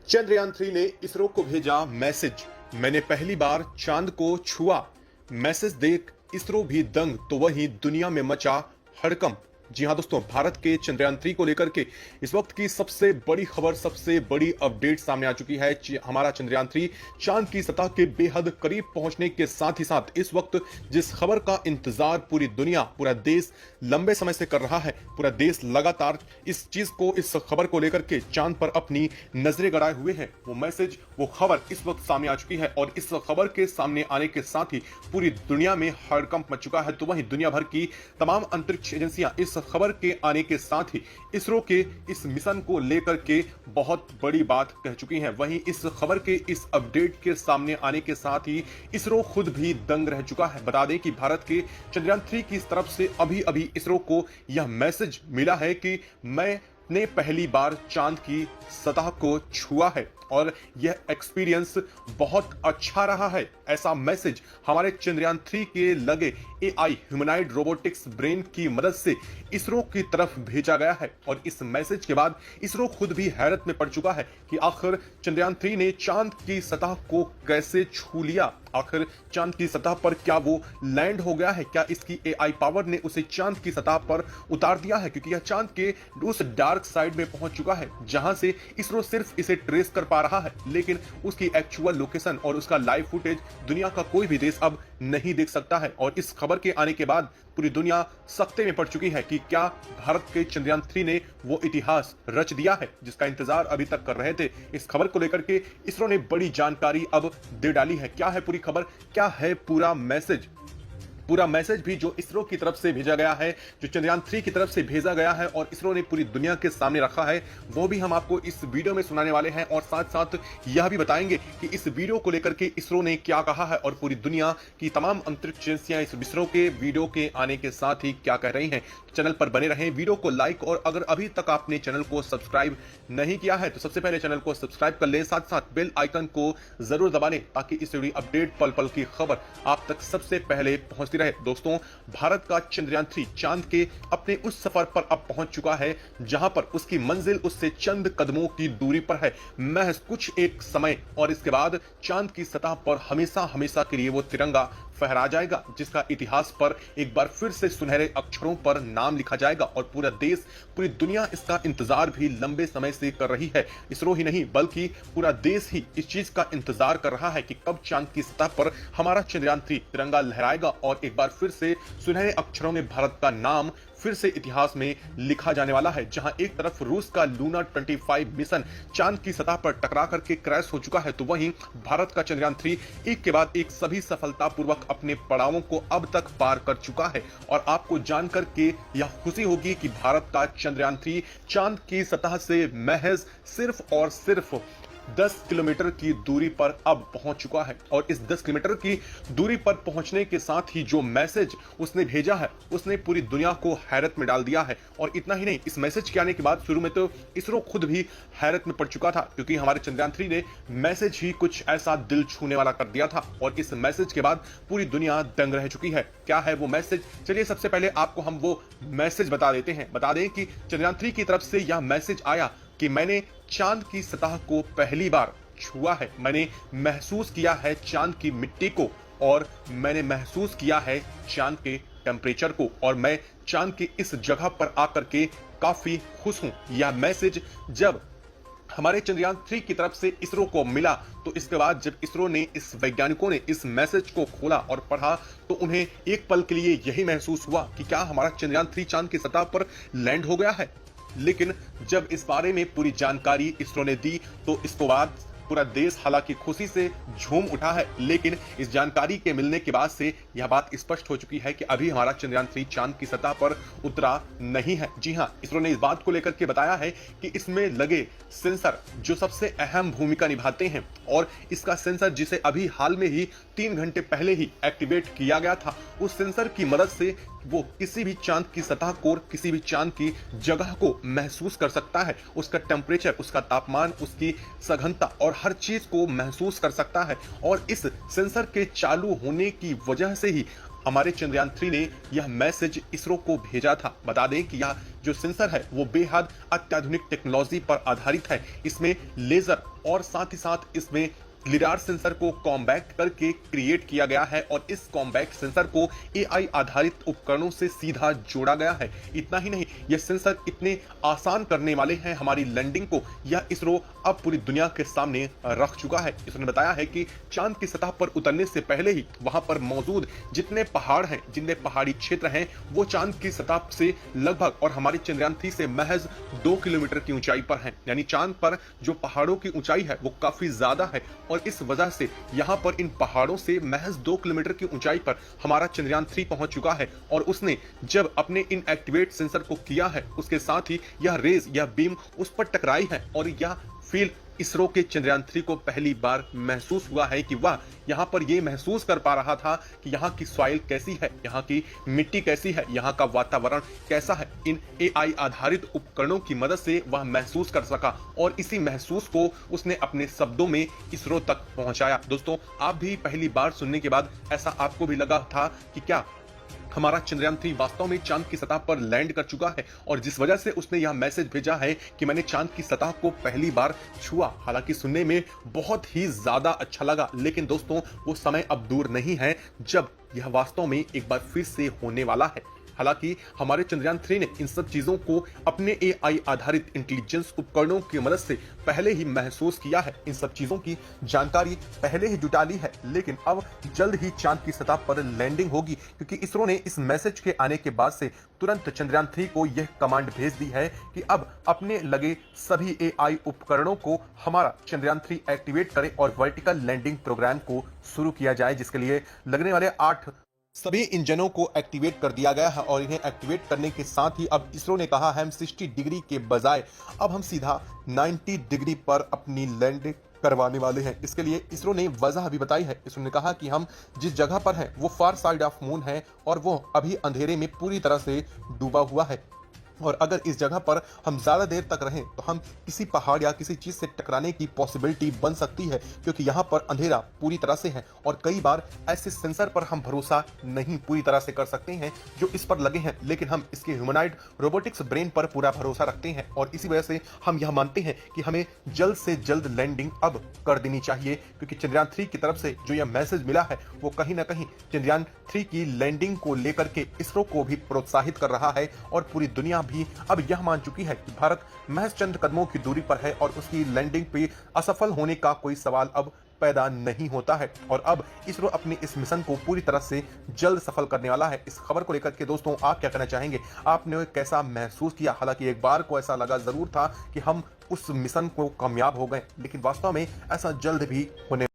चंद्रयान 3 ने इसरो को भेजा मैसेज। मैंने पहली बार चांद को छुआ। मैसेज देख इसरो भी दंग तो वहीं दुनिया में मचा हड़कंप। जी हां दोस्तों, भारत के चंद्रयान 3 को लेकर के इस वक्त की सबसे बड़ी खबर, सबसे बड़ी अपडेट सामने आ चुकी है। हमारा चंद्रयान 3 चांद की सतह के बेहद करीब पहुंचने के साथ ही साथ इस वक्त जिस खबर का इंतजार पूरी दुनिया, पूरा देश लंबे समय से कर रहा है, पूरा देश लगातार इस चीज को, इस खबर को लेकर के चांद पर अपनी नजरें गड़ाए हुए हैं, वो मैसेज, वो खबर इस वक्त सामने आ चुकी है। और इस खबर के सामने आने के साथ ही पूरी दुनिया में हड़कंप मच चुका है। तो वहीं दुनिया भर की तमाम अंतरिक्ष एजेंसियां इस खबर के आने के साथ ही इसरो के इस मिशन को लेकर के बहुत बड़ी बात कह चुकी हैं। वहीं इस खबर के, इस अपडेट के सामने आने के साथ ही इसरो खुद भी दंग रह चुका है। बता दें कि भारत के चंद्रयान 3 की तरफ से अभी अभी इसरो को यह मैसेज मिला है कि मैंने पहली बार चांद की सतह को छुआ है और यह एक्सपीरियंस बहुत अच्छा रहा है। ऐसा मैसेज हमारे चंद्रयान 3 के लगे एआई, ह्यूमनॉइड रोबोटिक्स ब्रेन की मदद से इसरो की तरफ भेजा गया है। और इस मैसेज के बाद इसरो खुद भी हैरत में पड़ चुका है कि आखिर चंद्रयान 3 ने चांद की सतह को कैसे छू लिया। आखिर चांद की सतह पर क्या वो लैंड हो गया है? क्या इसकी एआई पावर ने उसे चांद की सतह पर उतार दिया है? क्योंकि यह चांद के उस डार्क साइड में पहुंच चुका है जहां से इसरो सिर्फ इसे ट्रेस कर पा रहा है, लेकिन उसकी एक्चुअल लोकेशन और उसका लाइव फुटेज दुनिया का कोई भी देश अब नहीं देख सकता है। और इस खबर के आने के बाद पूरी दुनिया सख्ते में पड़ चुकी है कि क्या भारत के चंद्रयान 3 ने वो इतिहास रच दिया है जिसका इंतजार अभी तक कर रहे थे। इस खबर को लेकर के इसरो ने बड़ी जानकारी अब दे डाली है। क्या है पूरी खबर, क्या है पूरा मैसेज? पूरा मैसेज भी जो इसरो की तरफ से भेजा गया है, जो चंद्रयान 3 की तरफ से भेजा गया है और इसरो ने पूरी दुनिया के सामने रखा है, वो भी हम आपको इस वीडियो में सुनाने वाले हैं। और साथ साथ यह भी बताएंगे कि इस वीडियो को लेकर के इसरो ने क्या कहा है और पूरी दुनिया की तमाम अंतरिक्ष एजेंसियां इस इसरो के वीडियो के आने के साथ ही क्या कह रही हैं। चैनल पर बने रहें, वीडियो को लाइक, और अगर अभी तक आपने चैनल को सब्सक्राइब नहीं किया है तो सबसे पहले चैनल को सब्सक्राइब कर लें, साथ साथ बेल आइकन को जरूर दबा लें ताकि इस अपडेट, पल पल की खबर आप तक सबसे पहले पहुंचती रहे। दोस्तों, भारत का चंद्रयान 3 चांद के अपने उस सफर पर अब पहुंच चुका है जहां पर उसकी मंजिल उससे चंद कदमों की दूरी पर है, महज कुछ एक समय, और इसके बाद चांद की सतह पर हमेशा हमेशा के लिए वो तिरंगा फहरा जाएगा जिसका इतिहास पर एक बार फिर से सुनहरे अक्षरों पर नाम लिखा जाएगा। और पूरा देश, पूरी दुनिया इसका इंतजार भी लंबे समय से कर रही है। इसरो ही नहीं बल्कि पूरा देश ही इस चीज का इंतजार कर रहा है कि कब चांद की सतह पर हमारा चंद्रयान 3 तिरंगा लहराएगा और एक बार फिर से सुनहरे अक्षरों में भारत का नाम फिर से इतिहास में लिखा जाने वाला है। जहां एक तरफ रूस का लूना 25 मिशन चांद की सतह पर टकरा करके क्रैश हो चुका है, तो वहीं भारत का चंद्रयान 3 एक के बाद एक सभी सफलतापूर्वक अपने पड़ावों को अब तक पार कर चुका है। और आपको जानकर के यह खुशी होगी कि भारत का चंद्रयान 3 चांद की सतह से महज सिर्फ और सिर्फ 10 किलोमीटर की दूरी पर अब पहुंच चुका है। और इस 10 किलोमीटर की दूरी पर पहुंचने के साथ ही जो मैसेज उसने भेजा है उसने पूरी दुनिया को हैरत में डाल दिया है। और इतना ही नहीं, इस मैसेज के आने के बाद शुरू में तो इसरो खुद भी हैरत में पड़ चुका था क्योंकि हमारे चंद्रयान 3 ने मैसेज ही कुछ ऐसा दिल छूने वाला कर दिया था। और इस मैसेज के बाद पूरी दुनिया दंग रह चुकी है। क्या है वो मैसेज? चलिए सबसे पहले आपको हम वो मैसेज बता देते हैं। बता दें कि चंद्रयान 3 की तरफ से यह मैसेज आया कि मैंने चांद की सतह को पहली बार छुआ है, मैंने महसूस किया है चांद की मिट्टी को, और मैंने महसूस किया है चांद के टेम्परेचर को, और मैं चांद की इस जगह पर आकर के काफी खुश हूं। यह मैसेज जब हमारे चंद्रयान 3 की तरफ से इसरो को मिला तो इसके बाद जब इसरो ने, इस वैज्ञानिकों ने इस मैसेज को खोला और पढ़ा तो उन्हें एक पल के लिए यही महसूस हुआ कि क्या हमारा चंद्रयान 3 चांद की सतह पर लैंड हो गया है। लेकिन जब इस बारे में पूरी जानकारी इसरो ने दी तो इसके बाद पूरा देश हालांकि खुशी से झूम उठा है, लेकिन इस जानकारी के मिलने के बाद से यह बात स्पष्ट हो चुकी है कि अभी हमारा चंद्रयान 3 चांद की सतह पर उतरा नहीं है। जी हां, इसरो ने इस बात को लेकर के बताया है कि इसमें लगे सेंसर जो सबसे अहम भूमिका निभाते हैं, और इसका सेंसर जिसे अभी हाल में ही 3 घंटे पहले ही एक्टिवेट किया गया था, उस सेंसर की मदद से वो किसी भी चांद की सतह को, किसी भी चांद की जगह को महसूस कर सकता है, उसका टेम्परेचर, उसका तापमान, उसकी सघनता और हर चीज को महसूस कर सकता है। और इस सेंसर के चालू होने की वजह से ही हमारे चंद्रयान 3 ने यह मैसेज इसरो को भेजा था। बता दें कि यह जो सेंसर है वो बेहद अत्याधुनिक टेक्नोलॉजी पर आधारित है। इसमें लेजर और साथ ही साथ इसमें लिडार सेंसर को कॉम्बैक्ट करके क्रिएट किया गया है और इस कॉम्बैक्ट सेंसर को एआई आधारित उपकरणों से सीधा जोड़ा गया है। इतना ही नहीं, यह सेंसर इतने आसान करने वाले हैं हमारी लैंडिंग को, यह इसरो अब पूरी दुनिया के सामने रख चुका है। इसरो ने बताया है कि चांद की सतह पर उतरने से पहले ही वहां पर मौजूद जितने पहाड़ हैं, जितने पहाड़ी क्षेत्र हैं, वो चांद की सतह से लगभग और हमारे चंद्रयान 3 से महज 2 किलोमीटर की ऊंचाई पर है। यानी चांद पर जो पहाड़ों की ऊंचाई है वो काफी ज्यादा है और इस वजह से यहां पर इन पहाड़ों से महज 2 किलोमीटर की ऊंचाई पर हमारा चंद्रयान 3 पहुंच चुका है। और उसने जब अपने इन एक्टिवेट सेंसर को किया है, उसके साथ ही यह रेज, यह बीम उस पर टकराई है और यह फील इसरो के चंद्रयान 3 को पहली बार महसूस हुआ है कि वह यहां पर यह महसूस कर पा रहा था कि यहां की सॉइल कैसी है, यहां की मिट्टी कैसी है, यहां का वातावरण कैसा है। इन एआई आधारित उपकरणों की मदद से वह महसूस कर सका और इसी महसूस को उसने अपने शब्दों में इसरो तक पहुंचाया। दोस्तों, आप भी पहली बार सुनने के बाद ऐसा आपको भी लगा था कि क्या हमारा चंद्रयान 3 वास्तव में चांद की सतह पर लैंड कर चुका है और जिस वजह से उसने यह मैसेज भेजा है कि मैंने चांद की सतह को पहली बार छुआ। हालांकि सुनने में बहुत ही ज्यादा अच्छा लगा, लेकिन दोस्तों वो समय अब दूर नहीं है जब यह वास्तव में एक बार फिर से होने वाला है। हालांकि हमारे चंद्रयान 3 ने इन सब चीजों को अपने एआई आधारित इंटेलिजेंस उपकरणों की मदद से पहले ही महसूस किया है, इन सब चीजों की जानकारी पहले ही जुटा ली है। लेकिन अब जल्द ही चांद की सतह पर लैंडिंग होगी, क्योंकि इसरो ने इस मैसेज के आने के बाद से तुरंत चंद्रयान 3 को यह कमांड भेज दी है कि अब अपने लगे सभी एआई उपकरणों को हमारा चंद्रयान 3 एक्टिवेट करे और वर्टिकल लैंडिंग प्रोग्राम को शुरू किया जाए, जिसके लिए लगने वाले 8 सभी इंजनों को एक्टिवेट कर दिया गया है। और इन्हें एक्टिवेट करने के साथ ही अब इसरो ने कहा है हम 60 डिग्री के बजाय अब हम सीधा 90 डिग्री पर अपनी लैंडिंग करवाने वाले हैं। इसके लिए इसरो ने वजह भी बताई है। इसरो ने कहा कि हम जिस जगह पर हैं वो फार साइड ऑफ मून है और वो अभी अंधेरे में पूरी तरह से डूबा हुआ है और अगर इस जगह पर हम ज्यादा देर तक रहें तो हम किसी पहाड़ या किसी चीज से टकराने की पॉसिबिलिटी बन सकती है, क्योंकि यहाँ पर अंधेरा पूरी तरह से है और कई बार ऐसे सेंसर पर हम भरोसा नहीं पूरी तरह से कर सकते हैं जो इस पर लगे हैं, लेकिन हम इसके ह्यूमनॉइड रोबोटिक्स ब्रेन पर पूरा भरोसा रखते हैं और इसी वजह से हम यह मानते हैं कि हमें जल्द से जल्द लैंडिंग अब कर देनी चाहिए, क्योंकि चंद्रयान 3 की तरफ से जो यह मैसेज मिला है वो कहीं ना कहीं चंद्रयान 3 की लैंडिंग को लेकर के इसरो को भी प्रोत्साहित कर रहा है और पूरी दुनिया भी अब यह मान चुकी है कि भारत महज चंद कदमों की दूरी पर है और उसकी लैंडिंग पे असफल होने का कोई सवाल अब पैदा नहीं होता है। और अब इसरो अपने इस मिशन को पूरी तरह से जल्द सफल करने वाला है। इस खबर को लेकर के दोस्तों आप क्या कहना चाहेंगे, आपने कैसा महसूस किया? हालांकि एक बार को ऐसा लगा जरूर था कि हम उस मिशन को कामयाब हो गए, लेकिन वास्तव में ऐसा जल्द भी होने